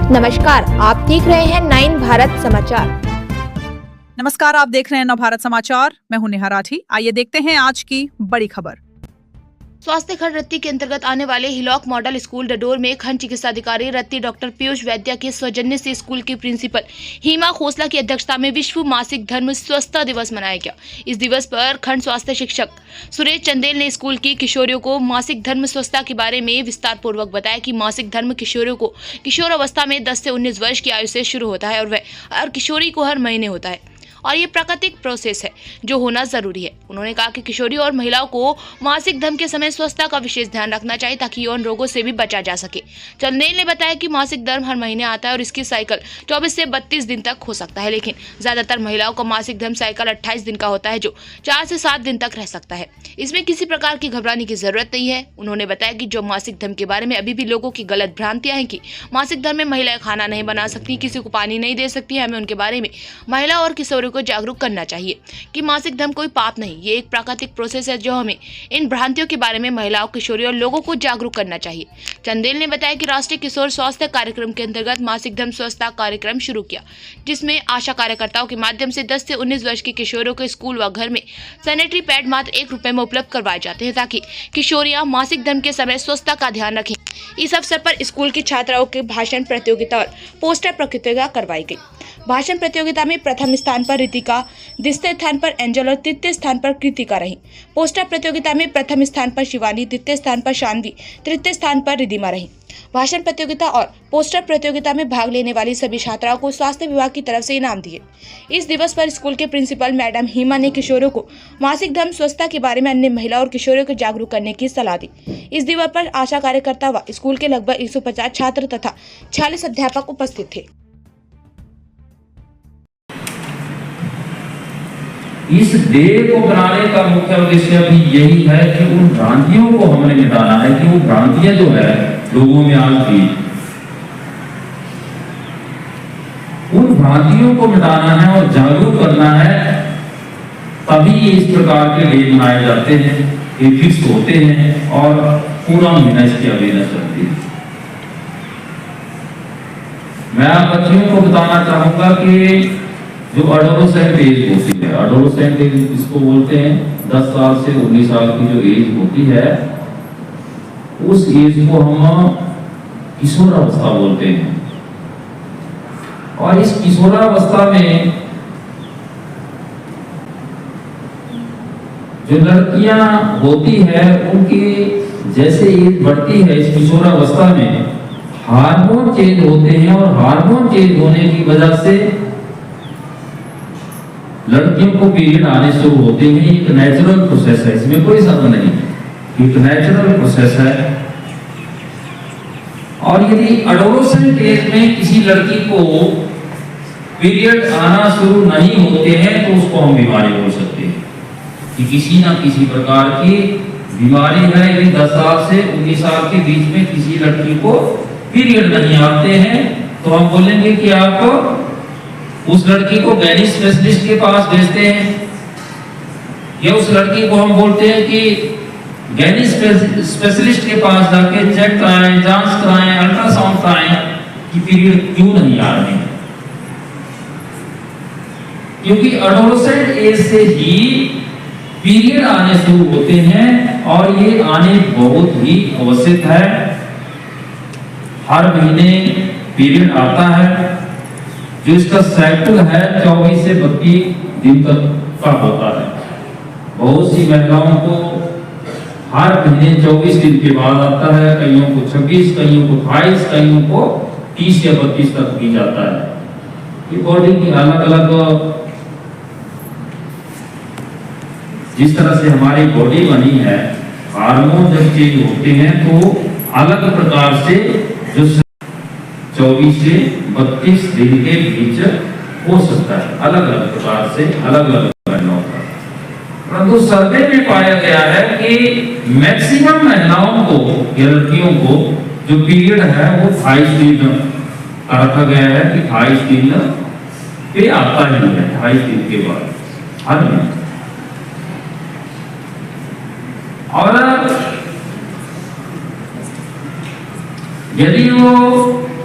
नमस्कार, आप देख रहे हैं 9 भारत समाचार। नमस्कार, आप देख रहे हैं नव भारत समाचार। मैं हूं नेहा राठी। आइए देखते हैं आज की बड़ी खबर। स्वास्थ्य खंड रत्ती के अंतर्गत आने वाले हिलॉक मॉडल स्कूल डडोर में खंड चिकित्साधिकारी रत्ती डॉक्टर पीयूष वैद्य के सौजन्य से स्कूल की प्रिंसिपल हिमा खोसला की अध्यक्षता में विश्व मासिक धर्म स्वच्छता दिवस मनाया गया। इस दिवस पर खंड स्वास्थ्य शिक्षक सुरेश चंदेल ने स्कूल की किशोरियों को मासिक धर्म स्वच्छता के बारे में विस्तार पूर्वक बताया कि मासिक धर्म किशोरियों को किशोर अवस्था में 10 से 19 वर्ष की आयु से शुरू होता है और वह हर किशोरी को हर महीने होता है और ये प्राकृतिक प्रोसेस है जो होना जरूरी है। उन्होंने कहा कि किशोरी और महिलाओं को मासिक धर्म के समय स्वच्छता का विशेष ध्यान रखना चाहिए ताकि यौन रोगों से भी बचा जा सके। चंदेल ने बताया कि मासिक धर्म हर महीने आता है और इसकी साइकिल 24 से 32 दिन तक हो सकता है, लेकिन ज्यादातर महिलाओं का मासिक धर्म साइकिल 28 दिन का होता है जो 4 से 7 दिन तक रह सकता है। इसमें किसी प्रकार की घबराने की जरूरत नहीं है। उन्होंने बताया कि जो मासिक धर्म के बारे में अभी भी लोगों की गलत भ्रांतियां हैं कि मासिक धर्म में महिलाएं खाना नहीं बना सकती, किसी को पानी नहीं दे सकती। हमें उनके बारे में महिला और किशोरियों को जागरूक करना चाहिए कि मासिक धर्म कोई पाप नहीं, ये एक प्राकृतिक प्रोसेस है जो हमें इन भ्रांतियों के बारे में महिलाओं, किशोरियों और लोगों को जागरूक करना चाहिए। चंदेल ने बताया कि राष्ट्रीय किशोर स्वास्थ्य कार्यक्रम के अंतर्गत मासिक धर्म स्वच्छता कार्यक्रम शुरू किया, जिसमें आशा कार्यकर्ताओं के माध्यम से 10 से 19 वर्ष के किशोरियों को स्कूल व घर में सैनिटरी पैड मात्र 1 रुपए में उपलब्ध करवाए जाते हैं ताकि किशोरियां मासिक धर्म के समय स्वच्छता का ध्यान रखें। इस अवसर पर स्कूल की छात्राओं के भाषण प्रतियोगिता और पोस्टर प्रतियोगिता करवाई गई। भाषण प्रतियोगिता में प्रथम स्थान पर रितिका, द्वितीय स्थान पर एंजल और तृतीय स्थान पर कृतिका रही। पोस्टर प्रतियोगिता में प्रथम स्थान पर शिवानी, द्वितीय स्थान पर शानवी, तृतीय स्थान पर रिधिमा रही। भाषण प्रतियोगिता और पोस्टर प्रतियोगिता में भाग लेने वाली सभी छात्राओं को स्वास्थ्य विभाग की तरफ से इनाम दिए। इस दिवस पर स्कूल के प्रिंसिपल मैडम हिमा ने किशोरों को मासिक धर्म स्वच्छता के बारे में अन्य महिला और किशोरों को जागरूक करने की सलाह दी। इस दिवस पर आशा कार्यकर्ता व स्कूल के लगभग 150 छात्र तथा 46 अध्यापक उपस्थित थे। इस डे को बनाने का मुख्य उद्देश्य भी यही है कि उन भ्रांतियों को हमने मिटाना है कि वो भ्रांतियां जो है लोगों में आज भी, उन भ्रांतियों को मिटाना है और जागरूक करना है। तभी इस प्रकार के डे मनाए जाते हैं, ये फिक्स होते हैं और पूरा महीना इसकी अवेयरनेस चलती है। मैं आप बच्चियों को बताना चाहूंगा कि जो एडोलेसेंट एज होती है, एडोलेसेंट एज इसको बोलते हैं, 10 साल से 19 साल की जो एज होती है, उस एज को हम किशोरावस्था बोलते हैं। और इस किशोरावस्था में जो लड़कियां होती है उनकी जैसे एज बढ़ती है, इस किशोरावस्था में हार्मोन चेंज होते हैं और हार्मोन चेंज होने की वजह से लड़कियों को पीरियड आने शुरू होते हैं। एक नेचुरल प्रोसेस है, इसमें कोई शक नहीं, एक नेचुरल प्रोसेस है। और यदि एडोलेसेंट एज में किसी लड़की को पीरियड आना शुरू नहीं होते हैं तो उसको हम बीमारी बोल सकते हैं कि किसी ना किसी प्रकार की बीमारी है। यदि 10 साल से 19 साल के बीच में किसी लड़की को पीरियड नहीं आते हैं तो हम बोलेंगे कि आप उस लड़की को गायनी स्पेशलिस्ट के पास भेजते हैं, या उस लड़की को हम बोलते हैं कि गायनी स्पेशलिस्ट के पास जाके चेक कराएं, जांच कराएं, अल्ट्रासाउंड कराएं कि पीरियड क्यों नहीं आ रहे हैं। क्योंकि एडोलेसेंट एज से ही पीरियड आने शुरू होते हैं और ये आने बहुत ही आवश्यक है। हर महीने पीरियड आता है, जो इसका साइकिल है 24 से 32 दिन तक का होता है। बहुत सी महिलाओं को हर महीने 24 दिन के बाद आता है, कईयों को 26, कईयों को 28, कईयों को 30 या 32 तक भी जाता है। ये बॉडी की अलग अलग, जिस तरह से हमारी बॉडी बनी है, हार्मोन जब चेंज होते हैं तो अलग प्रकार से जो 24 से 32 दिन के बीच हो सकता है, अलग अलग प्रकार से अलग अलग महिलाओं का। परंतु सर्वे में पाया गया है कि मैक्सिमम महिलाओं को या लड़कियों को जो पीरियड है वो 28 दिन का रखा गया है कि 28 दिन पे आता ही है, 28 दिन के बाद हर महीने। और यदि वो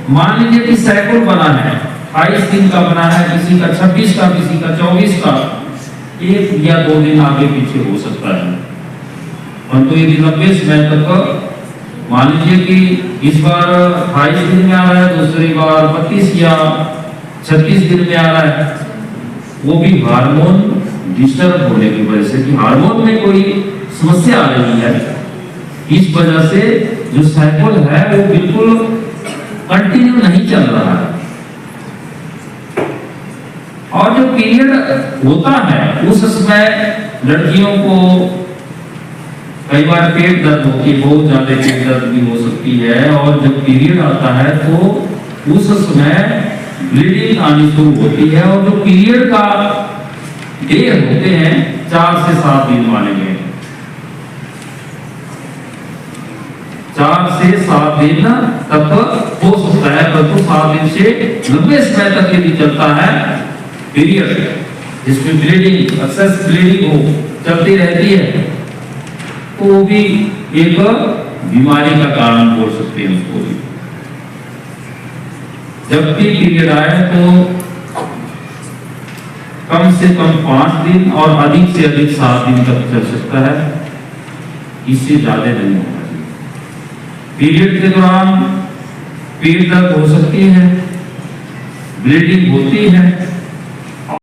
मान लीजिए कि साइकिल बना है 28 दिन का बना है, किसी का 26 का, किसी का 24 का, 1 या 2 दिन आगे पीछे हो सकता है। परंतु यदि लंबे समय तक मान लीजिए कि इस बार 28 दिन में आ रहा है, दूसरी बार 32 या 36 दिन में आ रहा है, वो भी हार्मोन डिस्टर्ब होने की वजह से, कि हार्मोन में कोई समस्या आ रही है, इस वजह से जो साइकिल है वो बिल्कुल कंटिन्यू नहीं चल रहा है। और जो पीरियड होता है उस समय लड़कियों को कई बार पेट दर्द होती है, बहुत ज्यादा पेट दर्द भी हो सकती है, और जब पीरियड आता है तो उस समय ब्लीडिंग आनी शुरू होती है। और जो पीरियड का डे होते हैं 4 से 7 दिन माने गए, 4 से 7 दिन तक हो सकता है, परंतु 7 दिन से लंबे समय तक यदि चलता है पीरियड, जिसमें ब्लीडिंग, एक्सेस ब्लीडिंग हो चलती रहती है, तो वो भी एक बीमारी का कारण बोल सकते हैं उसको भी। जब भी पीरियड आए तो कम से कम 5 दिन और अधिक से अधिक 7 दिन तक चल सकता है, इससे ज्यादा नहीं होगा। पीरियड के दौरान पेट दर्द हो सकती है, ब्लीडिंग होती है,